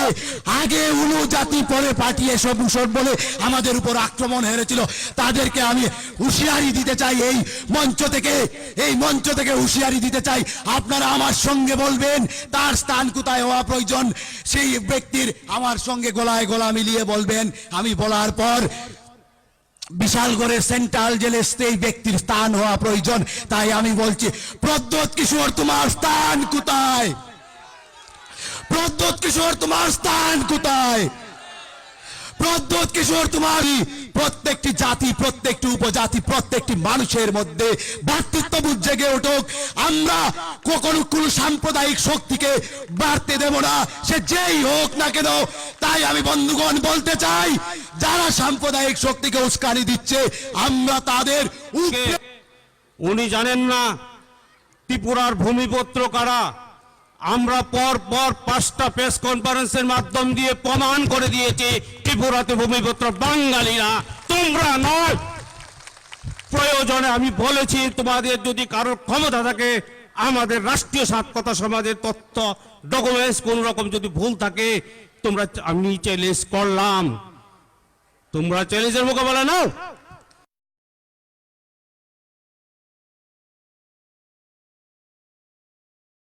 দিয়ে আগে উলু জাতি পরে পার্টি এসব বলে আমাদের উপর আক্রমণ হেরেছিল, তাদেরকে আমি হুঁশিয়ারি দিতে চাই, এই মঞ্চ থেকে হুঁশিয়ারি দিতে চাই। আপনারা আমার সঙ্গে বলবেন তার স্থান কোথায় হওয়া প্রয়োজন, সেই ব্যক্তির আমার সঙ্গে গলায় গলা মিলিয়ে বলবেন। আমি বলার পর বিশালগড়ের সেন্ট্রাল জেলে সেই ব্যক্তির স্থান হওয়া প্রয়োজন। তাই আমি বলছি, প্রদ্যোৎ কিশোর তোমার স্থান কোথায়? প্রদ্যোৎ কিশোর তোমার স্থান কোথায়? প্রদ্যোৎ কিশোর তোমারই প্রত্যেকটি জাতি, প্রত্যেকটি উপজাতি, প্রত্যেকটি মানুষের মধ্যে ভ্রাতৃত্ববোধ জেগে উঠুক। আমরা কখনো কোনো সাম্প্রদায়িক শক্তিকে বাড়তে দেব না, সে যেই হোক না কেন। তাই আমি বন্ধুগণ বলতে চাই, যারা সাম্প্রদায়িক শক্তিকে উস্কানি দিচ্ছে আমরা তাদের উনি জানেন না ত্রিপুরার ভূমিপুত্র কারা। আমরা পর 5টা প্রেস কনফারেন্সের মাধ্যম দিয়ে প্রমাণ করে দিয়েছি ত্রিপুরাতে ভূমিপুত্র বাঙালিরা, তোমরা নয়। প্রয়োজনে আমি বলেছি, তোমাদের যদি কারোর ক্ষমতা থাকে, আমাদের রাষ্ট্রীয় সাক্ষরতা সমাজের তথ্য ডকুমেন্টস কোন রকম যদি ভুল থাকে, আমি চ্যালেঞ্জ করলাম, তোমরা চ্যালেঞ্জের মোকাবেলা নাও।